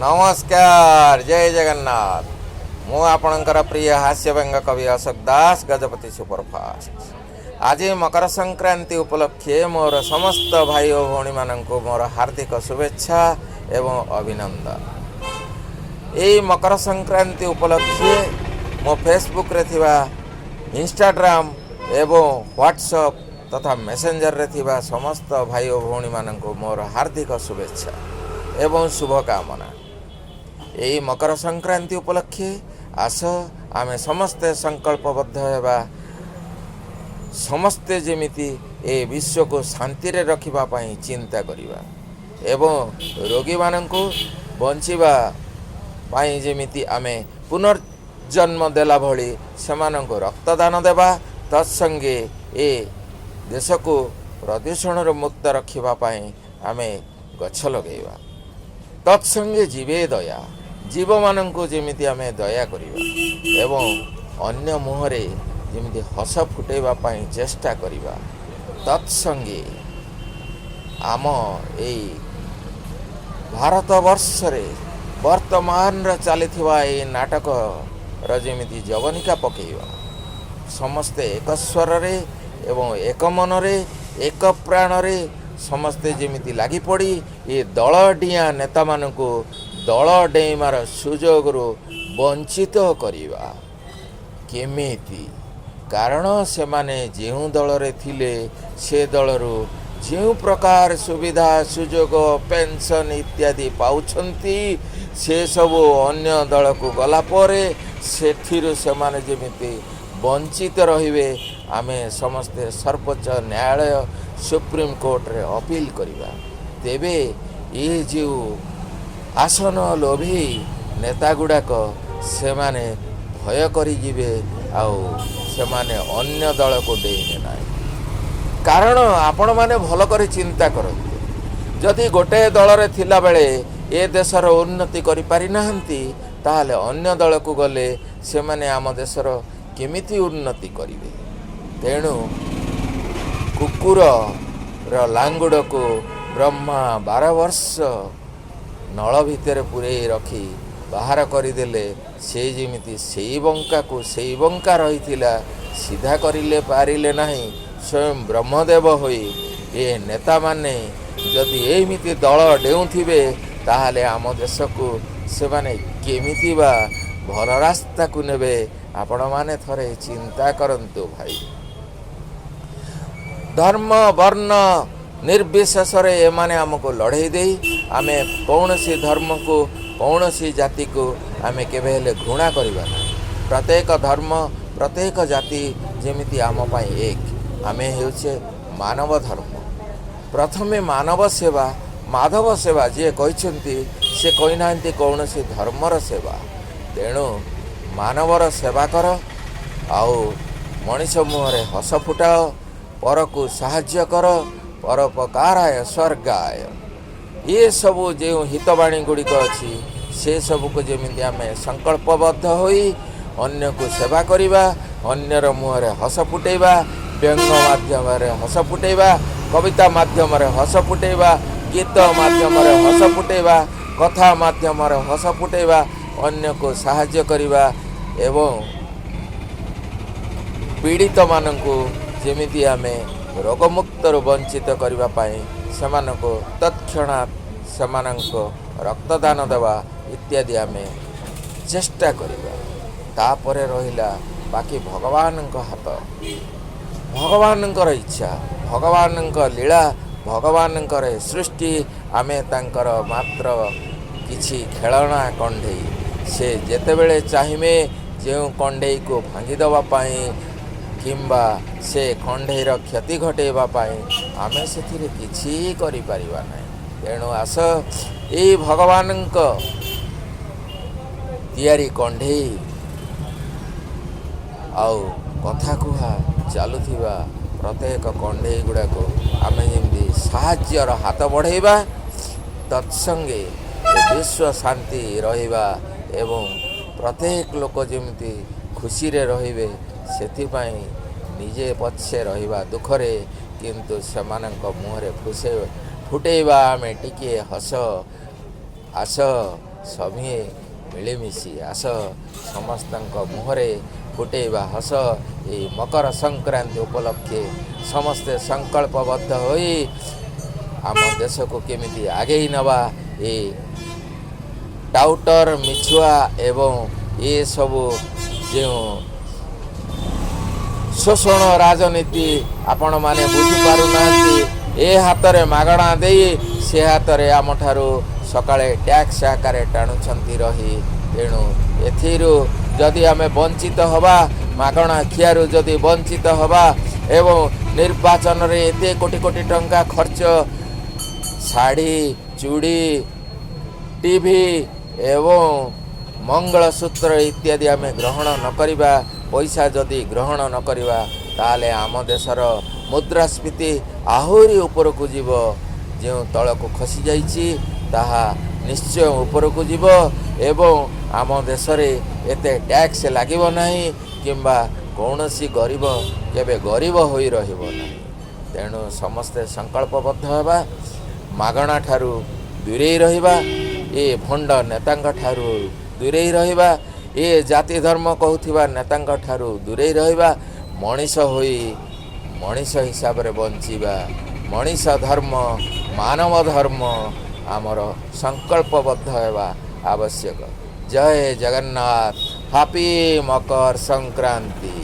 नमस्कार जय जगन्नाथ। मु आपणकर प्रिय हास्य व्यंग कवि अशोक दास गजपति सुपरफास्ट। आज मकर संक्रांति उपलक्षे मोर समस्त भाई और भौणी माननकु मोर हार्दिक शुभेच्छा एवं अभिनंदन। यही मकर संक्रांति उपलक्षे मो फेसबुक रे थिबा इंस्टाग्राम एवं व्हाट्सएप तथा मेसेंजर रे थिबा समस्त भाई और भौणी माननकु मोर हार्दिक शुभेच्छा एवं शुभकामना। यही मकर संक्रांति उपलक्षे आस आमे समस्ते संकल्पबद्ध हेबा, समस्ते जेमिति ए विश्व को शांति रे रखिबा पई चिंता करिबा एवं रोगी माननकु बंचिबा पई जेमिति आमे पुनर्जन्म देला भली सेमानंको रक्तदान देबा, तत्संगे ए देश को प्रदूषण मुक्त रखिबा पई आमे गछ लगेबा, तत्संगे जीवे दया जीव माननकु जेमिति आमे दया करिबा एवं अन्य मुहरे जेमिति हस फुटेबा पई चेष्टा करिबा। तत्संगे आम ए भारत वर्ष रे वर्तमान रे चलिथिबा ए नाटक र जेमिति जवनिका पकेइबा, समस्ते एक स्वर रे एवं एक मन रे एक प्राण रे समस्ते जेमिति लागि पड़ी ये दल डिया नेता मानकु दल डेइमार सुजोग वंचित करिबा केमिति। कारण से माने जेउ दल रे थिले से दलरू जेउ प्रकार सुविधा सुजोग पेंशन इत्यादि पाउछंती से सब अन्य दल को गला परे सेठिरु से माने जेमिति वंचित रहिबे। आमे समस्ते सर्वोच्च न्यायालय सुप्रीम कोर्ट रे अपील करिबा। तेबे ये जो आसन लोभी नेता गुड़ाक से माने भय करी जिवे आउ से माने अन्य दल को डेइने ना। कारण आपण माने भल करी चिंता करते, जदि गोटे दल रे थिला बेले ए देशर उन्नति करि पारि नाहंती ताहाले अन्य दल को गले से माने आम देशर केमिति उन्नति करिवे। तेणु कुकुर र लांगुड़ को ब्रह्मा 12 वर्ष नल भितर पुरे रखी बाहर करदेले से जेमिति सेई बंका को सेई बंका रहिथिला सीधा करिले पारिले नहीं। स्वयं ब्रह्मदेव होई ए नेता माने जदि एमिति दल डेउथिबे ताहाले आम देश को से माने केमिति बा भल रास्ता को नेबे। आपण माने थरे चिंता करंतु भाई। धर्म वर्ण निर्विशेष रे एमाने हमको लड़े दे आमे कौनसी धर्म को कौनसी जाति को आमे केबे हेले घृणा करिबा ना। प्रत्येक धर्म प्रत्येक जाति जेमिति आम पाई एक आमे हेउछे मानव धर्म। प्रथमे मानव सेवा माधव सेवा जे कहिसंती से कहि नांती कौनसी धर्मर सेवा। तेणु मानवर सेवा कर आउ मनीष मुहरे हस फुटाओ, पर को साहाय्य कर, परोपकाराय स्वर्गाय। ये सबू जो हितवाणी गुड़िक अच्छी से सबू को जेमिति आमे संकल्पबद्ध होई अन्य को सेवा करिबा, अन्यर मुहरे हस फुटेबा, व्यंग माध्यम रे हस फुटेबा, कविता माध्यम रे हस फुटेबा, गीत माध्यम रे हस फुटेबा, कथा माध्यम रे हस फुटेबा, अन्य को साहाय्य करिबा एवं पीड़ित माननकु जेमिति आमे रोगमुक्त वंचित करबा पाई सेमानको तत्क्षणात् सेमानको रक्तदान देवा इत्यादि आमे चेष्टा करिबा। तापरे रहिला बाकी भगवानଙ୍କ हाथ, भगवानଙ୍କର इच्छा, भगवानଙ୍କ लीला, भगवानଙ୍କର सृष्टि। आमे तांकर मात्र किछि खेलना कंढेई से जेतेबेले चाहिमे जेउ कंढेई को भांगी देवा पाई किंबा से खंडेर क्षति घटेबा पाई आमे सेथिरे किछि करि परिबा नै। तेणु आस ए भगवानଙ୍କ तियारी कंढेई आउ कथा कुहा चालुथिबा प्रत्येक कंढेई गुड़ा को आमे जेमि साहाय्यर हाथ बढ़ेबा, तत्संगे विश्व शांति रहिबा एवं प्रत्येक लोक जेमि खुशी रे रहिबे सेथिपाई निजे पछे रहिबा दुखरे किंतु सेमानंक मुहरे फुटेबा आमे टिके हस आस सभी मिलमिशि आस समस्त मुहरे फुटेबा हस ये मकर संक्रांति उपलक्षे समस्ते संकल्पबद्ध होई आम देश को केमिति आगे नवा ये टाउटर मिछुआ एवं ये सबू जो शोषण राजनीति आपण माने बुझी पारु नांती ए हाथ रे मागणा देई से हाथ रे आम ठारू सकाळे टैक्स आकारे टाणुछंती रही तेणु एथिरु जदि आमे वंचित हवा मागणा खियारु जदि वंचित हवा एवं निर्वाचन रे एते कोटी कोटी टंका खर्च साड़ी चूड़ी टीवी एवं मंगलसूत्र इत्यादि आमे ग्रहण न करिबा पैसा जदि ग्रहण न करिबा ताले आम देशर मुद्रास्फीति आहुरी ऊपर को जीव जो तल को खसी जाइछि ताहा निश्चय ऊपर को जीव एवं आम देश रे एते टैक्स लागिबो नाही किंबा कौनसी गरीब केबे गरीब होई रहिबो नाही तेणु समस्ते संकल्पबद्ध हेबा मागणा ठारू दूरे रहिबा ए भंड नेतांक ठारू दूरे रहिबा ए जाति धर्म कहूथिबा नेतांक ठारू दूरे रहिबा मनीष होई मनीष हिसाब रे बंचिबा मनीष धर्म मानव धर्म आमर संकल्पबद्ध हेबा आवश्यक। जय जगन्नाथ। हैप्पी मकर संक्रांति।